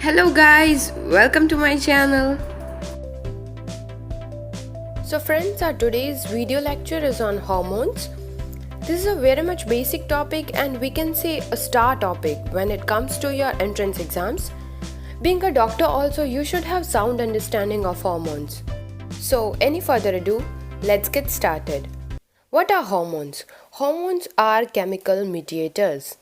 Hello guys, welcome to my channel. So friends, our today's video lecture is on hormones. This is a very much basic topic and we can say a star topic when it comes to your entrance exams. Being a doctor also, you should have sound understanding of hormones. So any further ado, let's get started. What are hormones? Hormones are chemical mediators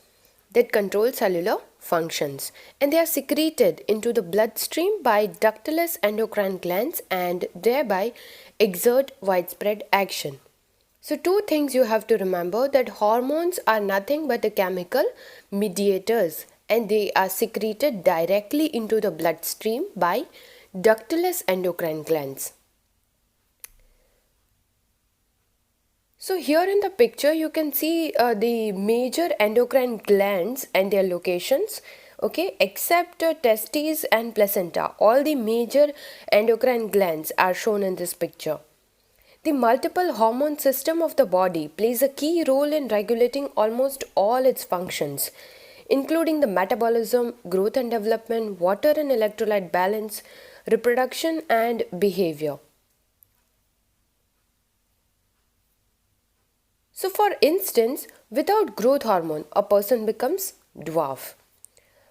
that control cellular functions, and they are secreted into the bloodstream by ductless endocrine glands and thereby exert widespread action. So two things you have to remember, that hormones are nothing but the chemical mediators and they are secreted directly into the bloodstream by ductless endocrine glands. So here in the picture you can see the major endocrine glands and their locations, okay, except testes and placenta. All the major endocrine glands are shown in this picture. The multiple hormone system of the body plays a key role in regulating almost all its functions, including the metabolism, growth and development, water and electrolyte balance, reproduction and behavior. So for instance, without growth hormone, a person becomes dwarf.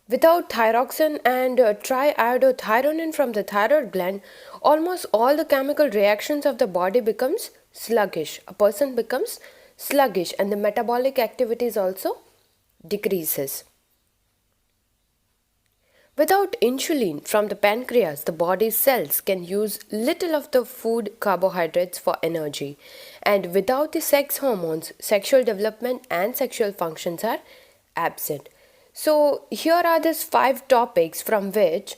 Without thyroxine and triiodothyronine from the thyroid gland, almost all the chemical reactions of the body becomes sluggish. A person becomes sluggish and the metabolic activities also decreases. Without insulin from the pancreas, the body's cells can use little of the food carbohydrates for energy. And without the sex hormones, sexual development and sexual functions are absent. So here are these 5 topics from which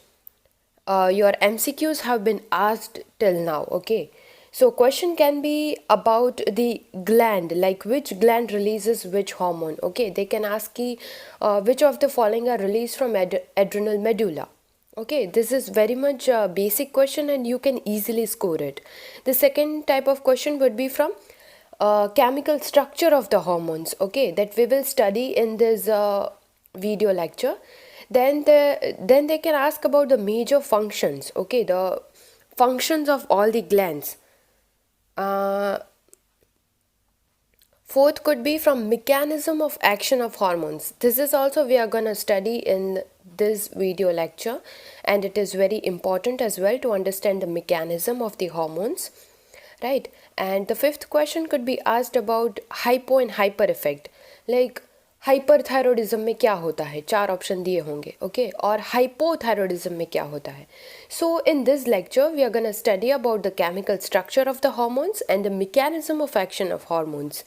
your MCQs have been asked till now, okay? So question can be about the gland, like which gland releases which hormone, okay? They can ask which of the following are released from adrenal medulla. Okay, this is very much a basic question and you can easily score it. The second type of question would be from chemical structure of the hormones, okay, that we will study in this video lecture. Then they can ask about the major functions, okay, the functions of all the glands. Fourth could be from mechanism of action of hormones. This is also we are going to study in this video lecture and it is very important as well to understand the mechanism of the hormones, right? And the fifth question could be asked about hypo and hyper effect, like hyperthyroidism में क्या होता है, 4 option दिए होंगे, okay, और hypothyroidism में क्या होता है. So in this lecture we are gonna study about the chemical structure of the hormones and the mechanism of action of hormones.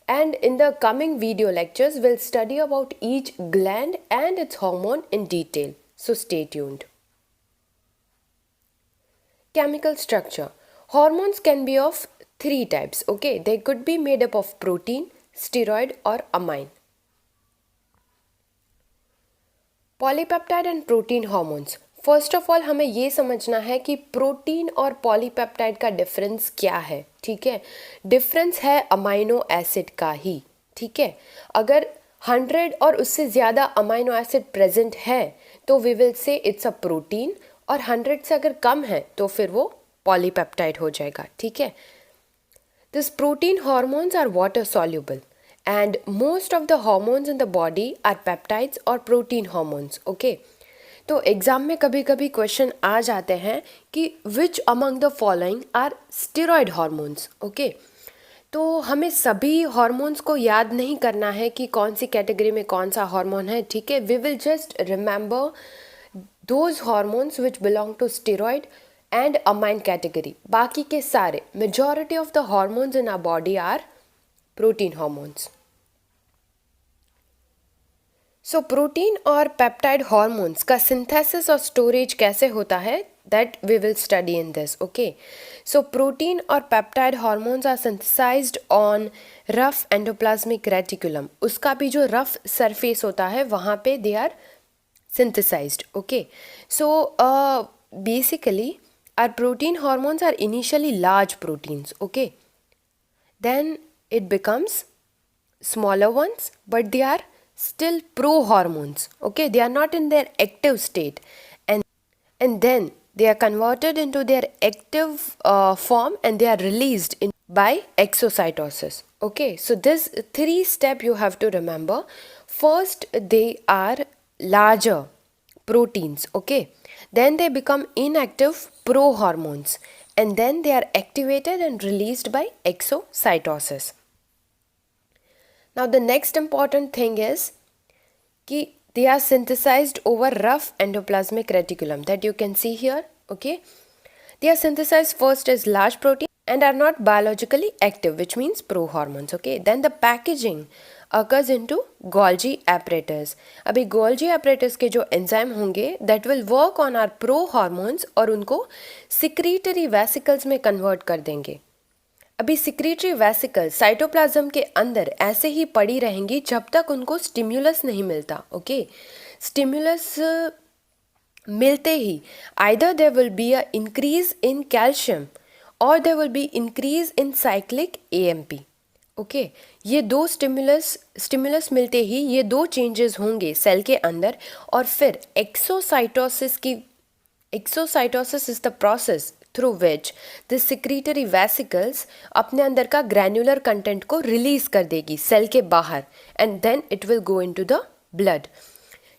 And in the coming video lectures, we'll study about each gland and its hormone in detail. So stay tuned. Chemical structure. Hormones can be of 3 types, okay. They could be made up of protein, steroid or amine. Polypeptide and protein hormones. First of all हमें ये समझना है कि protein और polypeptide का difference क्या है, ठीक है. डिफरेंस है अमाइनो एसिड का ही, ठीक है. अगर 100 और उससे ज़्यादा अमाइनो एसिड प्रेजेंट है तो we will say it's a protein, और 100 से अगर कम है तो फिर वो पॉलीपेप्टाइड हो जाएगा, ठीक है. This protein hormones are water soluble and most of the hormones in the body are peptides or protein hormones, okay. तो एग्ज़ाम में कभी कभी क्वेश्चन आ जाते हैं कि which among the following are steroid hormones, okay. तो हमें सभी हॉर्मोन्स को याद नहीं करना है कि कौन सी कैटेगरी में कौन सा हार्मोन है, ठीक है. We will just remember those hormones which belong to steroid and amine category. बाकी के सारे majority of the hormones in our body are protein hormones. So protein और पेप्टाइड हॉर्मोन्स का सिंथेसिस और स्टोरेज कैसे होता है, that we will study in this, okay. So protein और peptide hormones are synthesized on rough endoplasmic reticulum. उसका भी जो रफ सरफेस होता है वहाँ पे they are synthesized, okay. So basically are protein hormones are initially large proteins, okay. Then it becomes smaller ones, but they are still pro hormones, okay. They are not in their active state, and then they are converted into their active form and they are released by exocytosis. Okay, so this three step you have to remember. First, they are larger proteins, okay, then they become inactive prohormones, and then they are activated and released by exocytosis. Now the next important thing is कि they are synthesized over rough endoplasmic reticulum that you can see here. Okay, they are synthesized first as large protein and are not biologically active, which means prohormones. Okay, then the packaging occurs into Golgi apparatus. अभी Golgi apparatus के जो enzyme होंगे that will work on our prohormones और उनको secretory vesicles में convert कर देंगे. अभी सिक्रीटरी वेसिकल साइटोप्लाज्म के अंदर ऐसे ही पड़ी रहेंगी जब तक उनको स्टिम्युलस नहीं मिलता. ओके, स्टिम्युलस मिलते ही either there will be a increase in calcium और there will be increase in cyclic AMP. Okay, ये दो स्टिम्युलस मिलते ही ये दो चेंजेस होंगे सेल के अंदर और फिर exocytosis is the process through which the secretory vesicles अपने अंदर का ग्रैन्युलर कंटेंट को रिलीज कर देगी सेल के बाहर and then it will go into the blood.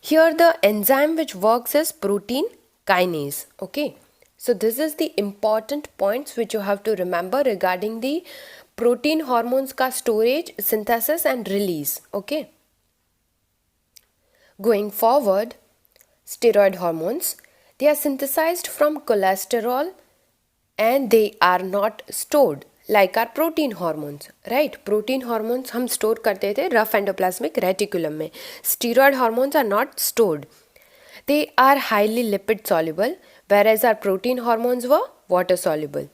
Here the enzyme which works is protein kinase. Okay, so this is the important points which you have to remember regarding the protein hormones का storage, synthesis and release. Okay, going forward, steroid hormones, they are synthesized from cholesterol and they are not stored like our protein hormones. Right, protein hormones हम store करते थे rough endoplasmic reticulum में. Steroid hormones are not stored. They are highly lipid soluble, whereas our protein hormones were water soluble.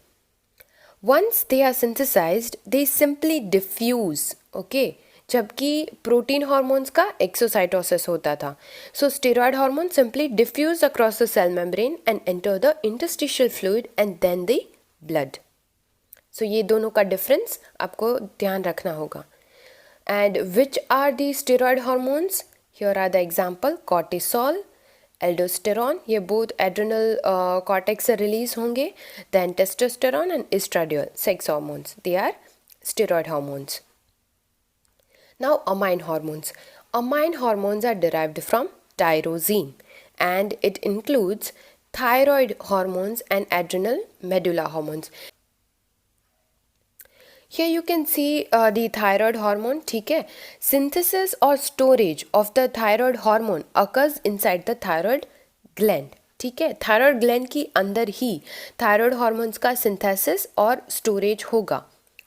Once they are synthesized, they simply diffuse. Okay, जबकि protein hormones का exocytosis होता था. So steroid hormone simply diffuse across the cell membrane and enter the interstitial fluid and then the blood. So ये दोनों का difference आपको ध्यान रखना होगा. And which are the steroid hormones? Here are the example cortisol, aldosterone, ये both adrenal cortex से release होंगे. Then testosterone and estradiol, sex hormones, they are steroid hormones. Now amine hormones. Amine hormones are derived from tyrosine and it includes thyroid hormones and adrenal medulla hormones. Here you can see the thyroid hormone. ठीक है, synthesis or storage of the thyroid hormone occurs inside the thyroid gland. ठीक है, thyroid gland की अंदर ही thyroid hormones का synthesis और storage होगा.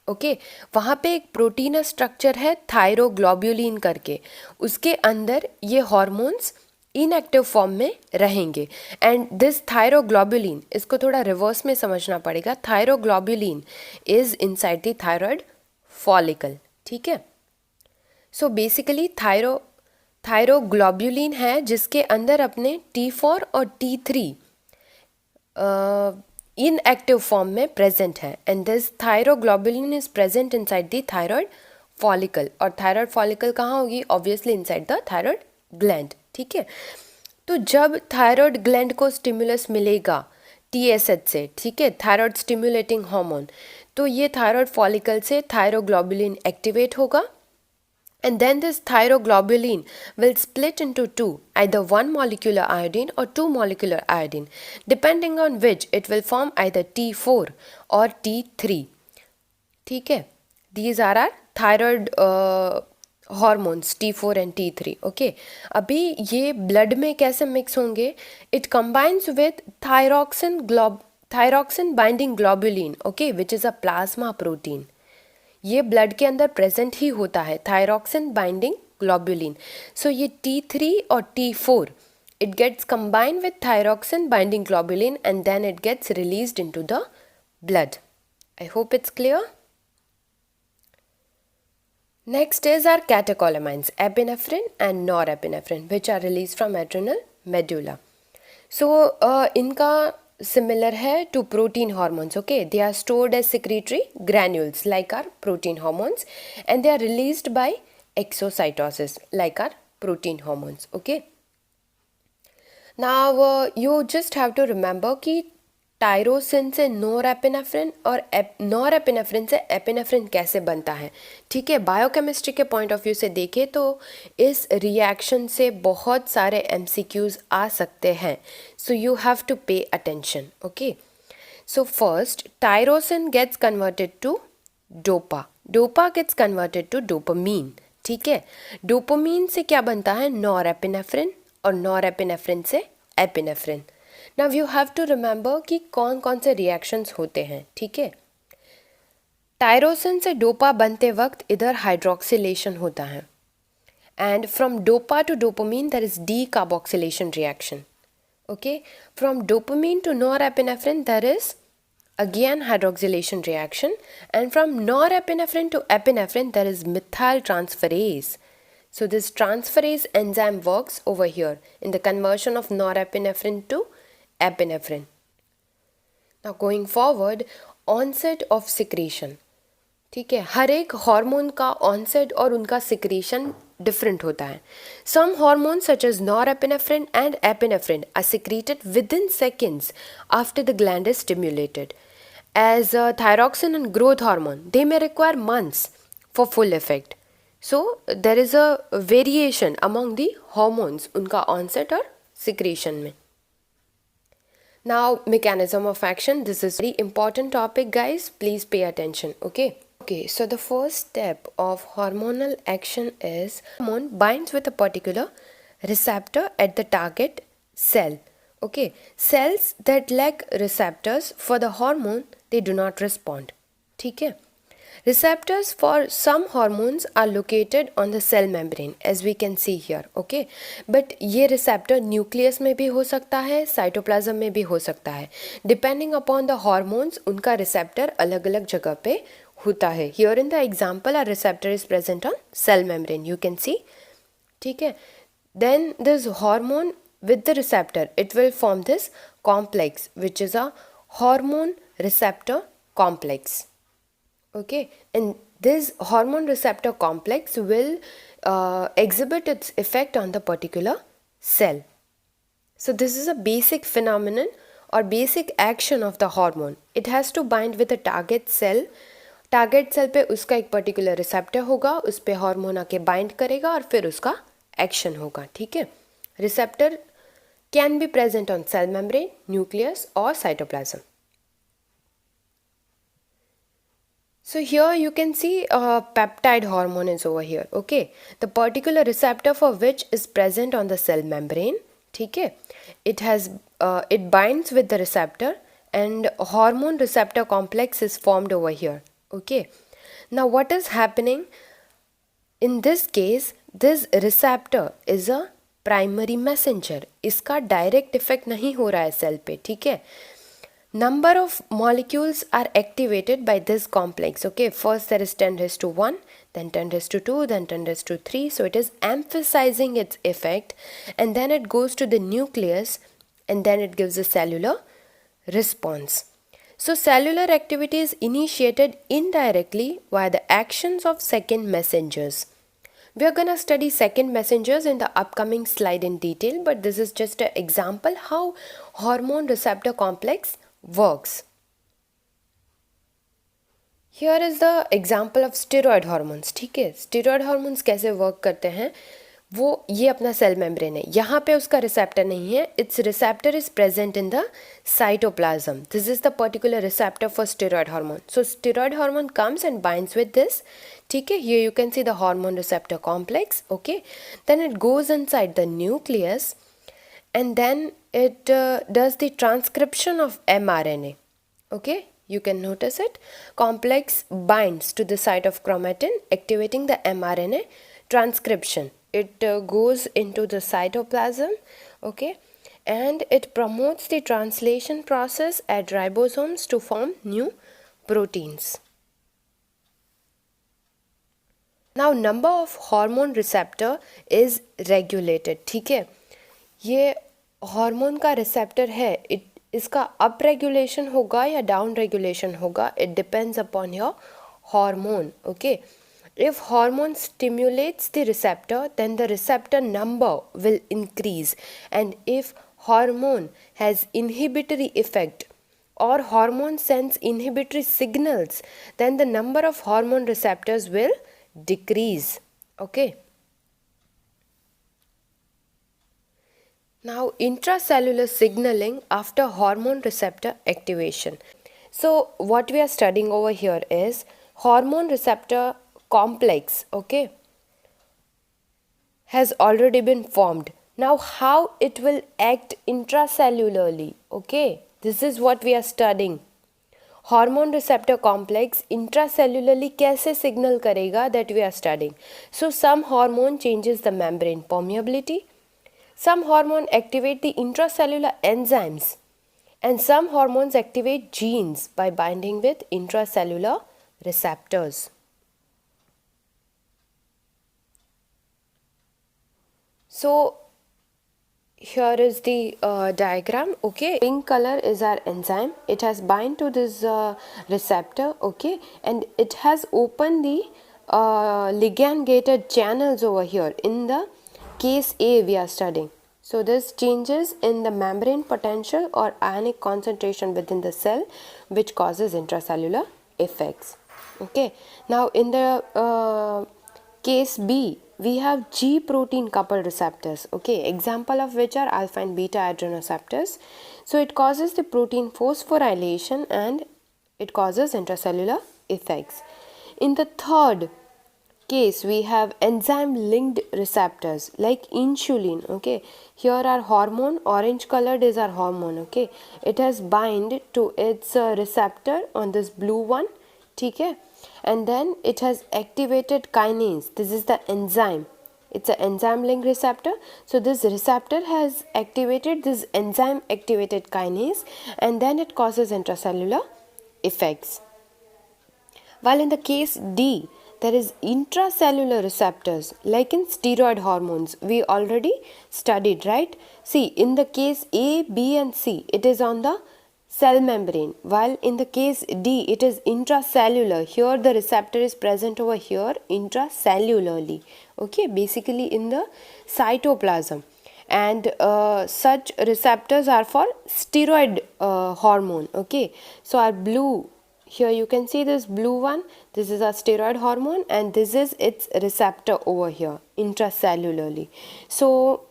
Okay, वहाँ पे एक प्रोटीन स्ट्रक्चर है थायरोग्लोब्युलिन करके, उसके अंदर ये हार्मोन्स इनएक्टिव फॉर्म में रहेंगे. एंड दिस थायरोग्लोब्युलिन, इसको थोड़ा रिवर्स में समझना पड़ेगा. Thyroglobulin is inside the thyroid follicle. ठीक है, सो बेसिकली थायरोग्लोब्युलिन है जिसके अंदर अपने T4 और T3 इनएक्टिव फॉर्म में प्रेजेंट है. And this thyroglobulin is present inside the thyroid follicle. और थायराइड फॉलिकल कहाँ होगी? Obviously inside the thyroid gland. ठीक है, तो जब थायराइड ग्लैंड को स्टिमुलस मिलेगा TSH से, ठीक है, थायराइड स्टिमुलेटिंग हार्मोन, तो ये थायराइड फॉलिकल से थायरोग्लोब्युलिन एक्टिवेट होगा. And then this thyroglobulin will split into two, either one molecular iodine or two molecular iodine, depending on which it will form either T4 or T3. ठीक है, these are our thyroid hormones T4 and T3. Okay, अभी ये blood में कैसे mix होंगे? It combines with thyroxine binding globulin, okay, which is a plasma protein. ये blood के अंदर प्रेजेंट ही होता है, थायरॉक्सिन बाइंडिंग ग्लोबुलिन. सो ये T3 और T4 it gets combined with thyroxine binding globulin and then it gets released into the blood. I hope it's clear. Next is are catecholamines, epinephrine and norepinephrine, which are release from adrenal medulla. So इनका similar है to protein hormones. Okay, they are stored as secretory granules like our protein hormones and they are released by exocytosis like our protein hormones. Okay, now you just have to remember कि tyrosine से norepinephrine और norepinephrine से epinephrine कैसे बनता है, ठीक है। Biochemistry के पॉइंट ऑफ व्यू से देखें तो इस रिएक्शन से बहुत सारे एमसीक्यूज आ सकते हैं, so you have to pay attention, okay. So first, tyrosine gets converted to dopa, dopa gets converted to dopamine, ठीक है। डोपामीन से क्या बनता है, नोरएपिनेफ्रिन, और नोरएपिनेफ्रिन से epinephrine. Now you have to remember कि कौन कौन से रिएक्शंस होते हैं, ठीक है। टायरोसिन से डोपा बनते वक्त इधर हाइड्रोक्सिलेशन होता है, and from dopa to dopamine there is decarboxylation reaction, okay. From dopamine to norepinephrine there is again hydroxylation reaction, and from norepinephrine to epinephrine there is methyl transferase. So this transferase enzyme works over here in the conversion of norepinephrine to epinephrine. Now going forward, onset of secretion, ठीक है। हर एक hormone का onset और उनका secretion different होता है। Some hormone such as norepinephrine and epinephrine are secreted within seconds after the gland is stimulated, as thyroxine and growth hormone they may require months for full effect. So there is a variation among the hormones, unka onset or secretion mein. Now mechanism of action, this is very important topic guys, please pay attention, okay. So the first step of hormonal action is hormone binds with a particular receptor at the target cell, okay. Cells that lack receptors for the hormone they do not respond, ठीक है। Receptors for some hormones are located on the cell membrane as we can see here, okay. But ये receptor nucleus में भी हो सकता है, cytoplasm में भी हो सकता है, depending upon the hormones उनका receptor अलग अलग जगह पे होता है। Here in the example our receptor is present on cell membrane, you can see, ठीक है। Then this hormone with the receptor it will form this complex which is a hormone receptor complex, okay. And this hormone receptor complex will exhibit its effect on the particular cell. So this is a basic phenomenon or basic action of the hormone. It has to bind with a target cell. Target cell पे उसका एक particular receptor होगा, उस पे hormone आके bind करेगा और फिर उसका एक्शन होगा, ठीक है। Receptor can be present on sale membrane, nucleus और cytoplasm. So here you can see peptide hormone is over here, okay. The particular receptor for which is present on the cell membrane, ठीक है. It binds with the receptor and hormone receptor complex is formed over here, okay. Now what is happening in this case? This receptor is a primary messenger. इसका direct effect नहीं हो रहा है cell पे, ठीक है. Number of molecules are activated by this complex, okay. First there is 10⁻⁴, then 10⁻², then 10⁻�3. So it is emphasizing its effect, and then it goes to the nucleus and then it gives a cellular response. So cellular activity is initiated indirectly via the actions of second messengers. We are going to study second messengers in the upcoming slide in detail, but this is just an example how hormone receptor complex works. Here is the example of steroid hormones, ठीक है. steroid hormones कैसे work करते हैं, वो ये अपना cell membrane है, यहाँ पे उसका रिसेप्टर नहीं है. It's receptor is present in the cytoplasm. This is the particular receptor for steroid hormone. So steroid hormone comes and binds with this, ठीक है. Here you can see the hormone receptor complex, okay. Then it goes inside the nucleus and then it does the transcription of mRNA, okay. You can notice it. Complex binds to the site of chromatin, activating the mRNA transcription. It goes into the cytoplasm, okay, and it promotes the translation process at ribosomes to form new proteins. Now number of hormone receptor is regulated, ठीक है. ये hormone का receptor है, इसका up regulation होगा या down regulation होगा, it depends upon your hormone, okay. If hormone stimulates the receptor, then the receptor number will increase, and if hormone has inhibitory effect or hormone sends inhibitory signals, then the number of hormone receptors will decrease. Okay. Now, intracellular signaling after hormone receptor activation. So, what we are studying over here is hormone receptor complex, okay, has already been formed. Now, how it will act intracellularly, okay, this is what we are studying. Hormone receptor complex intracellularly कैसे signal करेगा, that we are studying. So, some hormone changes the membrane permeability. Some hormones activate the intracellular enzymes, and some hormones activate genes by binding with intracellular receptors. So here is the diagram. Okay, pink color is our enzyme. It has bind to this receptor. Okay, and it has opened the ligand gated channels over here. In the case A we are studying. So this changes in the membrane potential or ionic concentration within the cell, which causes intracellular effects. Okay, now in the case B, we have G protein coupled receptors. Okay, example of which are alpha and beta adrenoceptors. So it causes the protein phosphorylation and it causes intracellular effects. In the third case, we have enzyme linked receptors like insulin. Okay, here our hormone, orange colored is our hormone. Okay, it has bind to its receptor on this blue one. Okay, and then it has activated kinase. This is the enzyme. It's an enzyme linked receptor. So this receptor has activated this enzyme activated kinase, and then it causes intracellular effects. While in the case D, there is intracellular receptors like in steroid hormones. We already studied, right? See, in the case A, B and C, it is on the cell membrane, while in the case D, it is intracellular. Here the receptor is present over here intracellularly. Okay, basically in the cytoplasm. And such receptors are for steroid hormone. Okay, so our blue, here you can see this blue one, this is a steroid hormone and this is its receptor over here intracellularly. So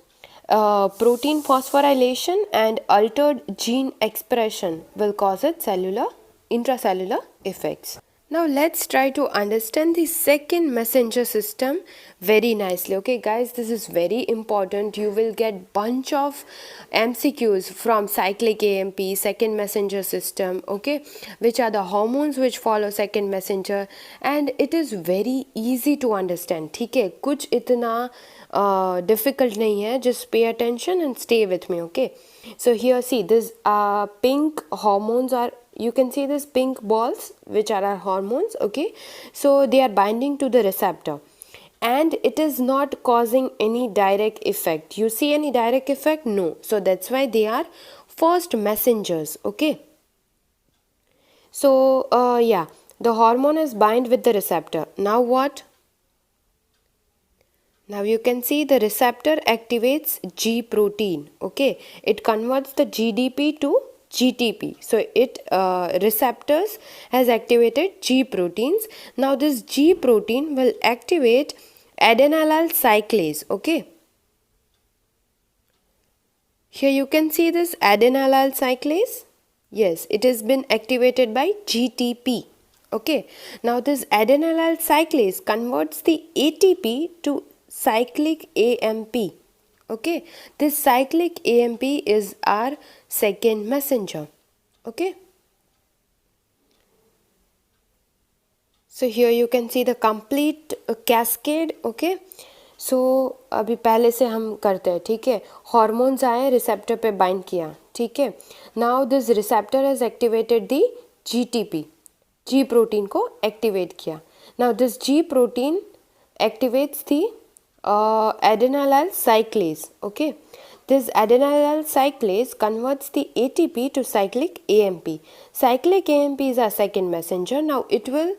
protein phosphorylation and altered gene expression will cause it intracellular effects. Now let's try to understand the second messenger system very nicely. Okay guys, this is very important. You will get bunch of MCQs from cyclic AMP, second messenger system, okay, which are the hormones which follow second messenger, and it is very easy to understand. ठीक है, कुछ इतना difficult nahi hai. Just pay attention and stay with me. Okay, so here see this pink hormones are, you can see this pink balls which are our hormones. Okay, so they are binding to the receptor and it is not causing any direct effect. You see any direct effect? No. So that's why they are first messengers. Okay, so yeah, the hormone is bind with the receptor. Now what? Now you can see the receptor activates G protein. Okay, it converts the GDP to GTP. So it receptors has activated G proteins. Now this G protein will activate adenylyl cyclase. Okay, here you can see this adenylyl cyclase. Yes, it has been activated by GTP. Okay, now this adenylyl cyclase converts the ATP to cyclic AMP. Okay, this cyclic AMP is our second messenger. Okay, so here you can see the complete cascade. Okay, so अभी पहले से हम करते हैं. ठीक है, hormones आए, receptor पे bind किया. ठीक है, now this receptor has activated the GTP, G protein को activate किया. Now this G protein activates the adenylyl cyclase. Okay, this adenylyl cyclase converts the ATP to cyclic AMP. Cyclic AMP is our second messenger. Now it will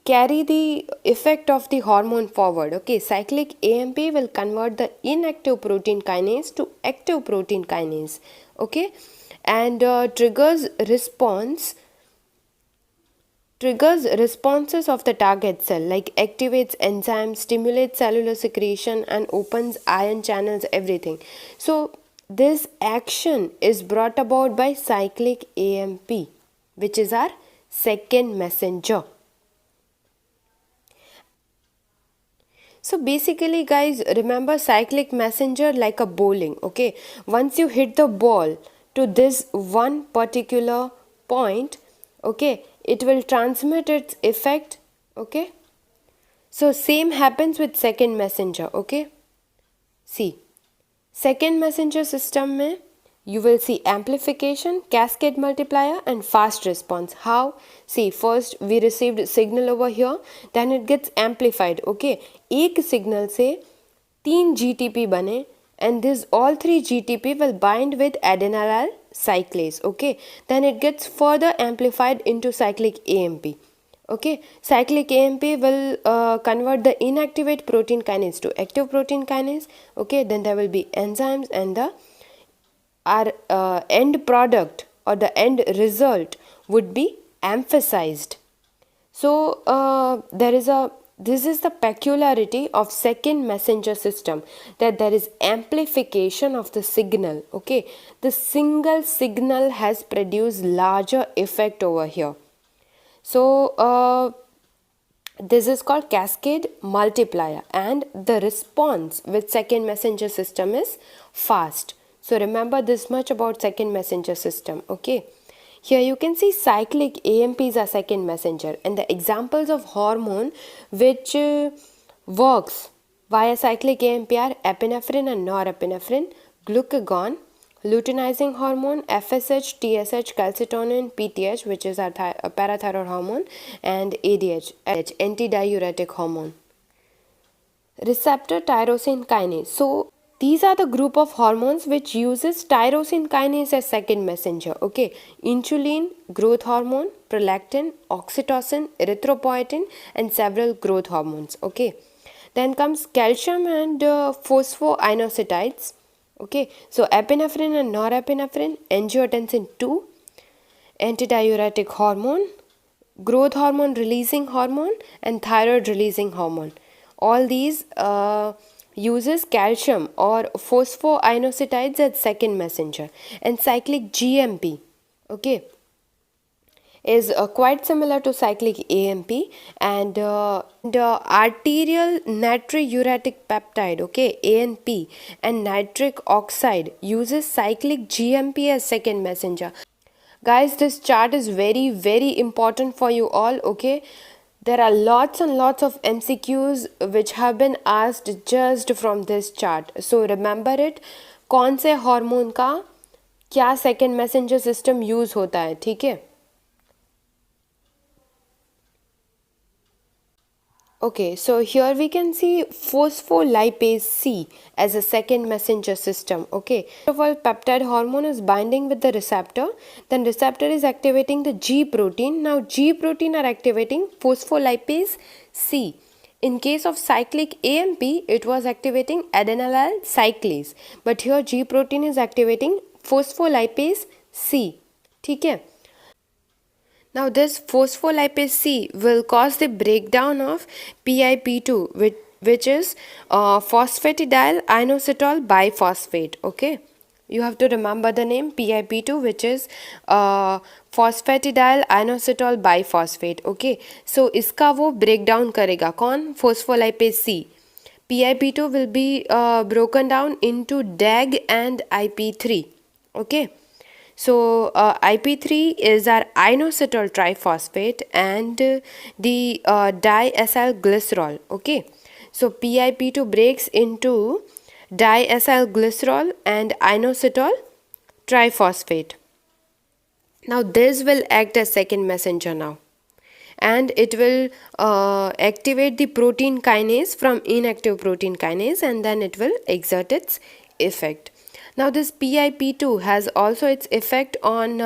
carry the effect of the hormone forward. Okay, cyclic AMP will convert the inactive protein kinase to active protein kinase. Okay, and triggers responses of the target cell, like activates enzymes, stimulates cellular secretion, and opens ion channels, everything. So this action is brought about by cyclic AMP, which is our second messenger. So basically guys, remember cyclic messenger like a bowling. Okay, once you hit the ball to this one particular point, okay, it will transmit its effect. Okay, so same happens with second messenger. Okay, see, second messenger system में you will see amplification, cascade multiplier, and fast response. How? See, first we received signal over here, then it gets amplified. Okay, एक signal से 3 GTP बने, and this all 3 GTP will bind with adenylyl cyclase. Okay, then it gets further amplified into cyclic AMP. Okay, cyclic AMP will convert the inactivate protein kinase to active protein kinase. Okay, then there will be enzymes, and the our end product or the end result would be emphasized. So this is the peculiarity of second messenger system, that there is amplification of the signal. Okay, the single signal has produced larger effect over here. So this is called cascade multiplier, and the response with second messenger system is fast. So remember this much about second messenger system. Okay, here you can see cyclic AMPs are second messenger, and the examples of hormone which works via cyclic AMP are epinephrine and norepinephrine, glucagon, luteinizing hormone, FSH, TSH, calcitonin, PTH, which is our parathyroid hormone, and ADH, antidiuretic hormone. Receptor tyrosine kinase. So these are the group of hormones which uses tyrosine kinase as second messenger. Okay, insulin, growth hormone, prolactin, oxytocin, erythropoietin, and several growth hormones. Okay, then comes calcium and phosphoinositides. Okay, so epinephrine and norepinephrine, angiotensin 2, antidiuretic hormone, growth hormone releasing hormone, and thyroid releasing hormone. All these uses calcium or phosphoinositides as second messenger. And cyclic GMP, okay, is quite similar to cyclic AMP, and the arterial natriuretic peptide, okay, ANP, and nitric oxide uses cyclic GMP as second messenger. Guys, this chart is very very important for you all. Okay, there are lots and lots of MCQs which have been asked just from this chart. So remember it, कौन से hormone का क्या second messenger system use होता है, ठीक है. Okay, so here we can see phospholipase C as a second messenger system. Okay, first of all, peptide hormone is binding with the receptor, then receptor is activating the G protein. Now G protein are activating phospholipase C. In case of cyclic AMP, it was activating adenylyl cyclase, but here G protein is activating phospholipase C. ठीक है. Now this phospholipase C will cause the breakdown of PIP2, which is phosphatidyl inositol biphosphate. Okay, you have to remember the name PIP2, which is phosphatidyl inositol biphosphate. Okay, so इसका वो breakdown करेगा कौन? Phospholipase C. PIP2 will be broken down into DAG and IP3. Okay. So IP3 is our inositol triphosphate and the diacylglycerol. Okay, so PIP2 breaks into diacylglycerol and inositol triphosphate. Now this will act as second messenger now, and it will activate the protein kinase from inactive protein kinase, and then it will exert its effect. Now this PIP2 has also its effect on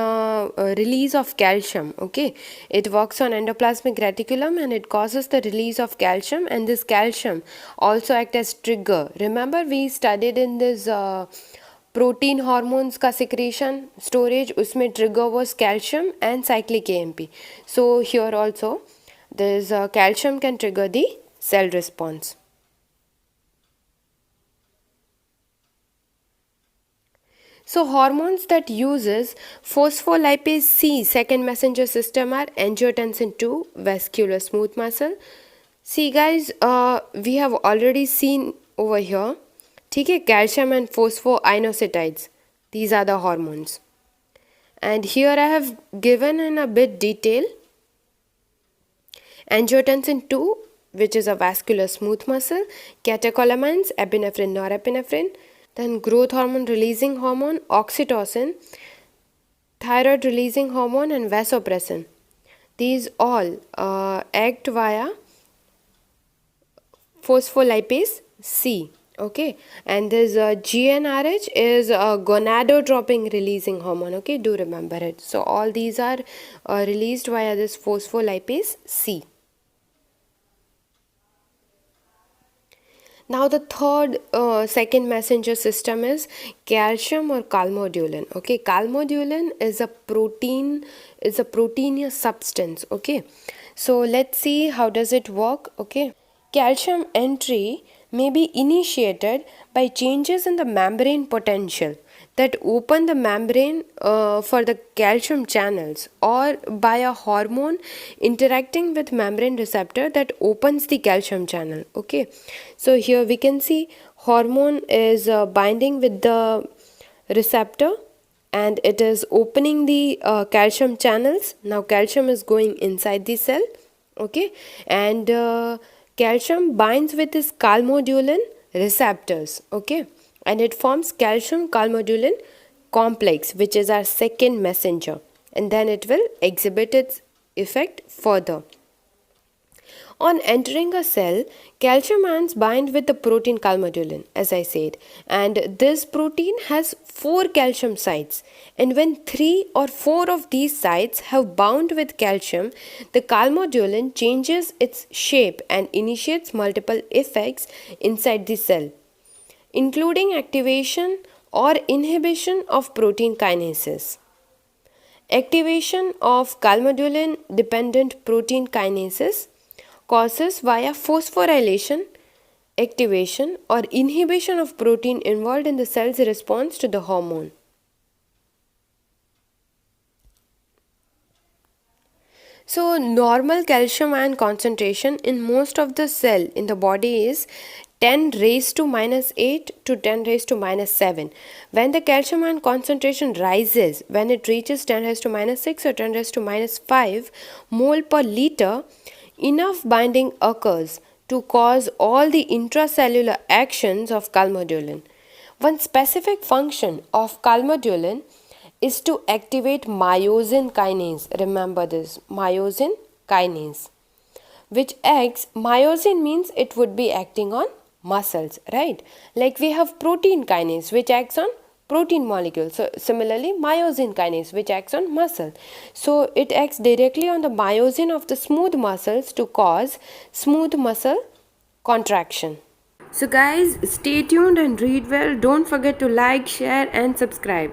release of calcium. Okay, it works on endoplasmic reticulum and it causes the release of calcium, and this calcium also act as trigger. Remember we studied in this protein hormones का secretion storage, उसमें trigger was calcium and cyclic AMP. So here also this calcium can trigger the cell response. So hormones that uses phospholipase C second messenger system are angiotensin 2, vascular smooth muscle. See guys, we have already seen over here, ठीक है, calcium and phosphoinositides. These are the hormones. And here I have given in a bit detail angiotensin 2, which is a vascular smooth muscle, catecholamines, epinephrine, norepinephrine, then growth hormone releasing hormone, oxytocin, thyroid releasing hormone, and vasopressin. These all act via phospholipase C. Okay, and this GnRH is a gonadotropin releasing hormone. Okay, do remember it. So all these are released via this phospholipase C. Now the third second messenger system is calcium or calmodulin. Okay, calmodulin is a proteinous substance. Okay, so let's see how does it work. Okay, calcium entry may be initiated by changes in the membrane potential that open the membrane for the calcium channels, or by a hormone interacting with membrane receptor that opens the calcium channel. Okay, so here we can see hormone is binding with the receptor and it is opening the calcium channels. Now calcium is going inside the cell. Okay, and calcium binds with this calmodulin receptors. Okay, and it forms calcium calmodulin complex, which is our second messenger, and then it will exhibit its effect further. On entering a cell, calcium ions bind with the protein calmodulin, as I said, and this protein has 4 calcium sites, and when 3 or 4 of these sites have bound with calcium, the calmodulin changes its shape and initiates multiple effects inside the cell, including activation or inhibition of protein kinases. Activation of calmodulin dependent protein kinases causes via phosphorylation, activation or inhibition of protein involved in the cell's response to the hormone. So normal calcium ion concentration in most of the cell in the body is 10 raised to minus 8 to 10 raised to minus 7. When the calcium ion concentration rises, when it reaches 10 raised to minus 6 or 10 raised to minus 5 mole per liter, enough binding occurs to cause all the intracellular actions of calmodulin. One specific function of calmodulin is to activate myosin kinase. Remember this, myosin kinase, which acts, myosin means it would be acting on muscles, right? Like we have protein kinase which acts on protein molecules. So similarly, myosin kinase which acts on muscle. So it acts directly on the myosin of the smooth muscles to cause smooth muscle contraction. So guys, stay tuned and read well. Don't forget to like, share and subscribe.